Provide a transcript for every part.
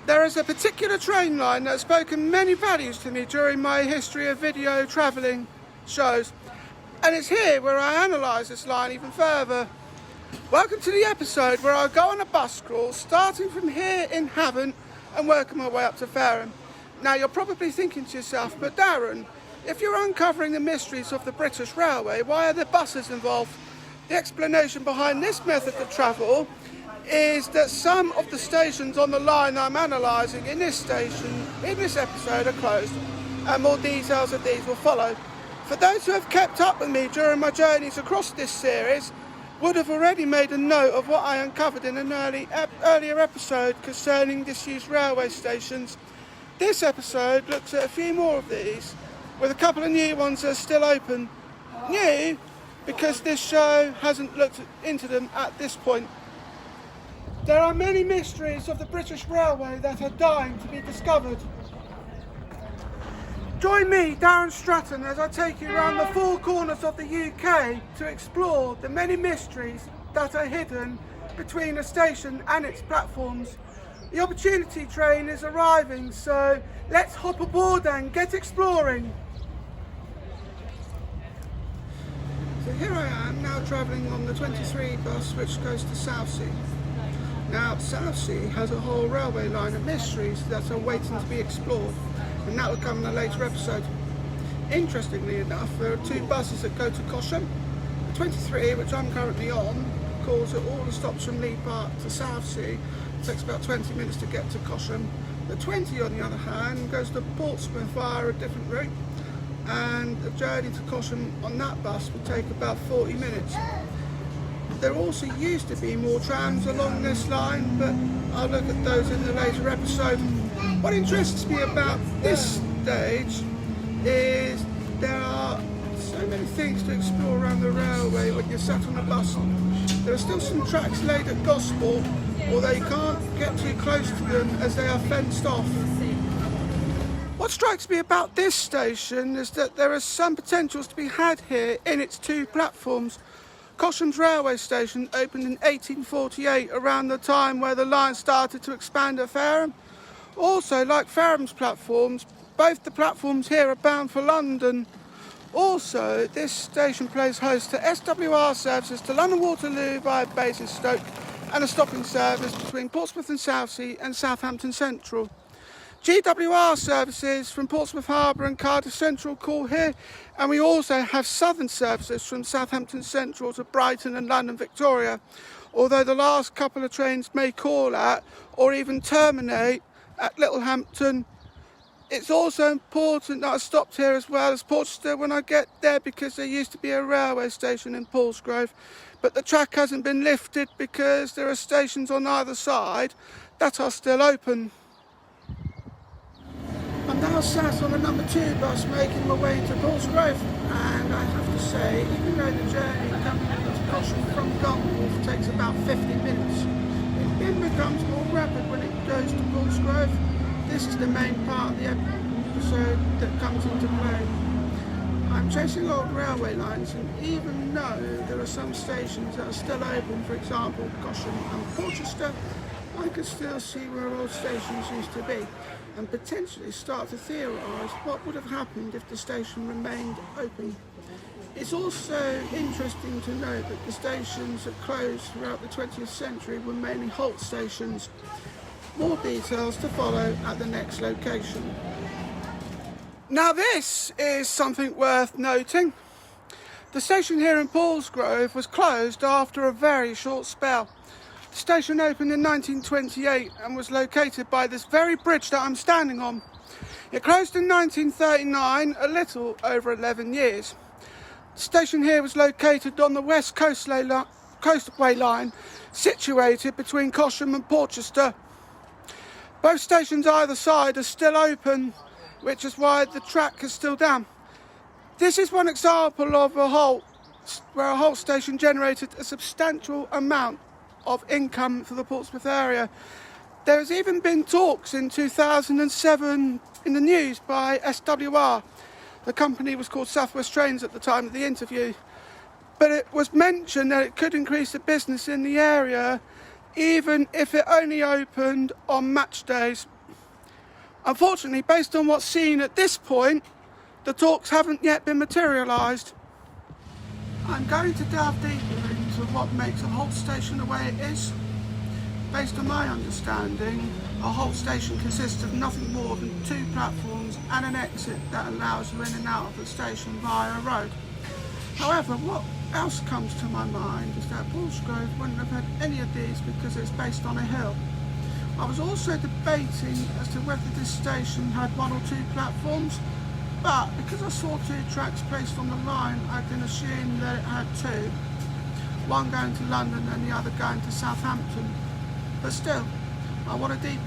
There is a particular train line that has spoken many values to me during my history of video travelling shows, and it's here where I analyse this line even further. Welcome to the episode where I go on a bus crawl starting from here in Havant and working my way up to Fareham. Now you're probably thinking to yourself, but Darren, if you're uncovering the mysteries of the British Railway, why are there buses involved? The explanation behind this method of travel is that some of the stations on the line I'm analysing in this episode are closed, and more details of these will follow. For those who have kept up with me during my journeys across this series, would have already made a note of what I uncovered in an earlier episode concerning disused railway stations. This episode looks at a few more of these, with a couple of new ones that are still open. New, because this show hasn't looked into them at this point. There are many mysteries of the British Railway that are dying to be discovered. Join me, Darren Stratton, as I take you around the four corners of the UK to explore the many mysteries that are hidden between a station and its platforms. The opportunity train is arriving, so let's hop aboard and get exploring. So here I am now travelling on the 23 bus which goes to Southsea. Now, Southsea has a whole railway line of mysteries that are waiting to be explored, and that will come in a later episode. Interestingly enough, there are two buses that go to Cosham. The 23, which I'm currently on, calls at all the stops from Lee Park to Southsea. It takes about 20 minutes to get to Cosham. The 20, on the other hand, goes to Portsmouth via a different route, and the journey to Cosham on that bus would take about 40 minutes. There also used to be more trams along this line, but I'll look at those in the later episode. What interests me about this stage is there are so many things to explore around the railway when you're sat on a bus. There are still some tracks laid at Gosport, although you can't get too close to them as they are fenced off. What strikes me about this station is that there are some potentials to be had here in its two platforms. Cosham's railway station opened in 1848, around the time where the line started to expand at Fareham. Also, like Fareham's platforms, both the platforms here are bound for London. Also, this station plays host to SWR services to London Waterloo via Basingstoke, and a stopping service between Portsmouth and Southsea and Southampton Central. GWR services from Portsmouth Harbour and Cardiff Central call here, and we also have southern services from Southampton Central to Brighton and London Victoria, although the last couple of trains may call at or even terminate at Littlehampton. It's also important that I stopped here as well as Porchester when I get there, because there used to be a railway station in Paulsgrove, but the track hasn't been lifted because there are stations on either side that are still open. I'm now sat on the number 2 bus making my way to Paulsgrove, and I have to say, even though the journey coming into Cosham from Gunwharf takes about 50 minutes, it then becomes more rapid when it goes to Paulsgrove. This is the main part of the episode that comes into play. I'm chasing old railway lines, and even though there are some stations that are still open, for example Cosham and Porchester, I can still see where old stations used to be, and potentially start to theorise what would have happened if the station remained open. It's also interesting to note that the stations that closed throughout the 20th century were mainly halt stations. More details to follow at the next location. Now this is something worth noting. The station here in Paulsgrove was closed after a very short spell. The station opened in 1928 and was located by this very bridge that I'm standing on. It closed in 1939, a little over 11 years. The station here was located on the West Coastway line, situated between Cosham and Porchester. Both stations either side are still open, which is why the track is still down. This is one example of a halt, where a halt station generated a substantial amount of income for the Portsmouth area. There has even been talks in 2007 in the news by SWR. The company was called South West Trains at the time of the interview, but it was mentioned that it could increase the business in the area, even if it only opened on match days. Unfortunately, based on what's seen at this point, the talks haven't yet been materialised. I'm going to delve deeper into what makes a halt station the way it is. Based on my understanding, a halt station consists of nothing more than 2 platforms and an exit that allows you in and out of the station via a road. However, what else comes to my mind is that Bullsgrove wouldn't have had any of these because it's based on a hill. I was also debating as to whether this station had 1 or 2 platforms, but because I saw 2 tracks placed on the line, I can assume that it had 2, one going to London and the other going to Southampton. But still, I want to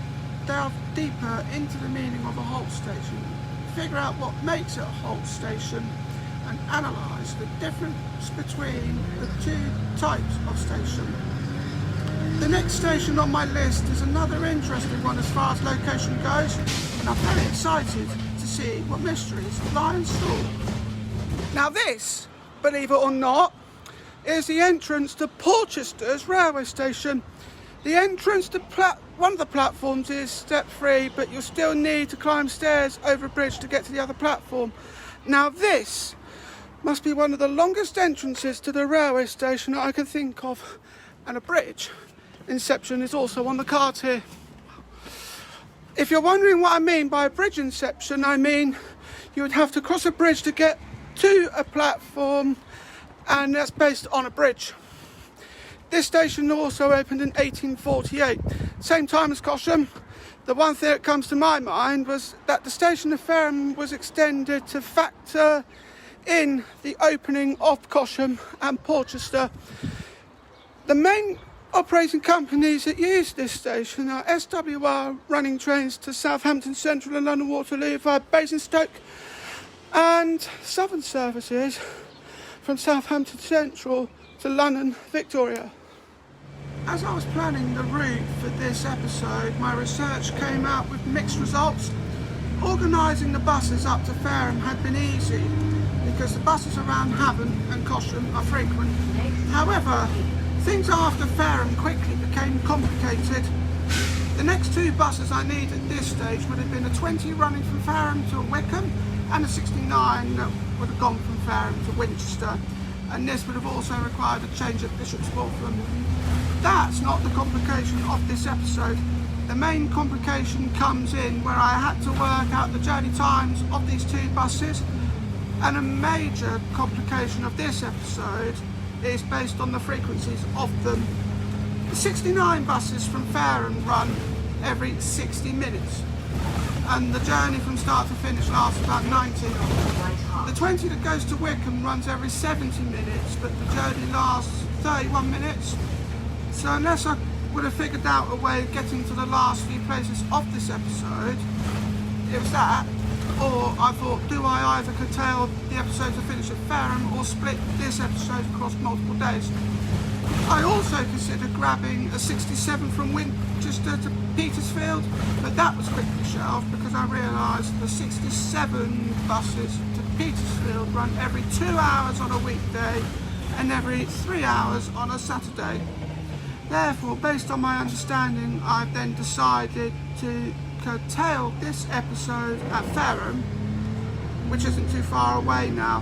delve deeper into the meaning of a halt station, figure out what makes it a halt station, and analyse the difference between the 2 types of station. The next station on my list is another interesting one as far as location goes, and I'm very excited to see what mysteries lie in store. Now this, believe it or not, is the entrance to Porchester's railway station. The entrance to one of the platforms is step 3, but you'll still need to climb stairs over a bridge to get to the other platform. Now this must be one of the longest entrances to the railway station that I can think of, and a bridge inception is also on the cards here. If you're wondering what I mean by a bridge inception, I mean you would have to cross a bridge to get to a platform, and that's based on a bridge. This station also opened in 1848, same time as Cosham. The one thing that comes to my mind was that the station of Fareham was extended to factor in the opening of Cosham and Porchester. The main operating companies that use this station are SWR running trains to Southampton Central and London Waterloo via Basingstoke, and Southern services from Southampton Central to London Victoria. As I was planning the route for this episode, my research came out with mixed results. Organising the buses up to Fareham had been easy because the buses around Havant and Cosham are frequent. However, things after Fareham quickly became complicated. The next 2 buses I needed at this stage would have been a 20 running from Fareham to Wickham and a 69 that would have gone from Fareham to Winchester, and this would have also required a change at Bishop's Waltham. That's not the complication of this episode. The main complication comes in where I had to work out the journey times of these 2 buses, and a major complication of this episode is based on the frequencies of them. The 69 buses from Fareham run every 60 minutes, and the journey from start to finish lasts about 90. The 20 that goes to Wickham runs every 70 minutes, but the journey lasts 31 minutes. So unless I would have figured out a way of getting to the last few places of this episode, it was that, or I thought, do I either curtail the episode to finish at Fareham or split this episode across multiple days? I also considered grabbing a 67 from Winchester to Petersfield, but that was quickly shelved because I realised the 67 buses to Petersfield run every 2 hours on a weekday and every 3 hours on a Saturday. Therefore, based on my understanding, I've then decided to curtail this episode at Fareham, which isn't too far away now.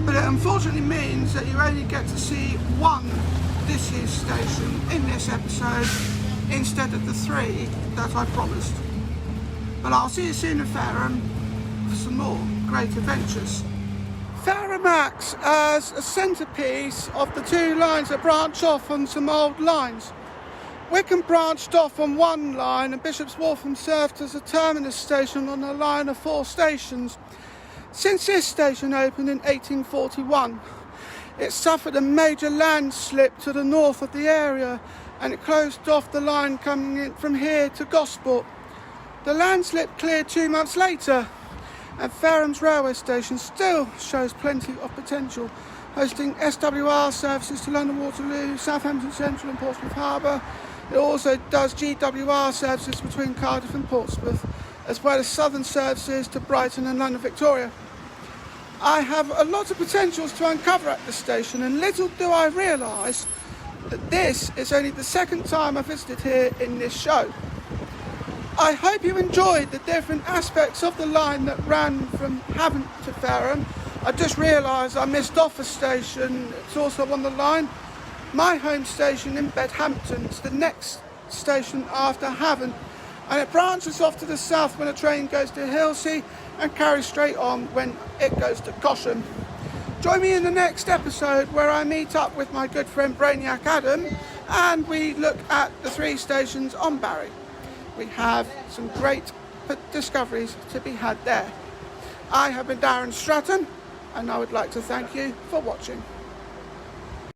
But it unfortunately means that you only get to see one disused station in this episode instead of the 3 that I promised. But I'll see you soon at Fareham for some more great adventures. Fareham acts as a centrepiece of the 2 lines that branch off on some old lines. Wickham branched off on one line, and Bishop's Waltham served as a terminus station on a line of 4 stations. Since this station opened in 1841, it suffered a major landslip to the north of the area, and it closed off the line coming in from here to Gosport. The landslip cleared 2 months later, and Fareham's railway station still shows plenty of potential, hosting SWR services to London Waterloo, Southampton Central and Portsmouth Harbour. It also does GWR services between Cardiff and Portsmouth, as well as southern services to Brighton and London Victoria. I have a lot of potentials to uncover at this station, and little do I realise that this is only the 2nd time I visited here in this show. I hope you enjoyed the different aspects of the line that ran from Havant to Fareham. I just realised I missed off a station. It's also on the line. My home station in Bedhampton. It's the next station after Havant, and it branches off to the south when a train goes to Hilsea and carries straight on when it goes to Cosham. Join me in the next episode where I meet up with my good friend Brainiac Adam and we look at the 3 stations on Barry. We have some great discoveries to be had there. I have been Darren Stratton and I would like to thank you for watching.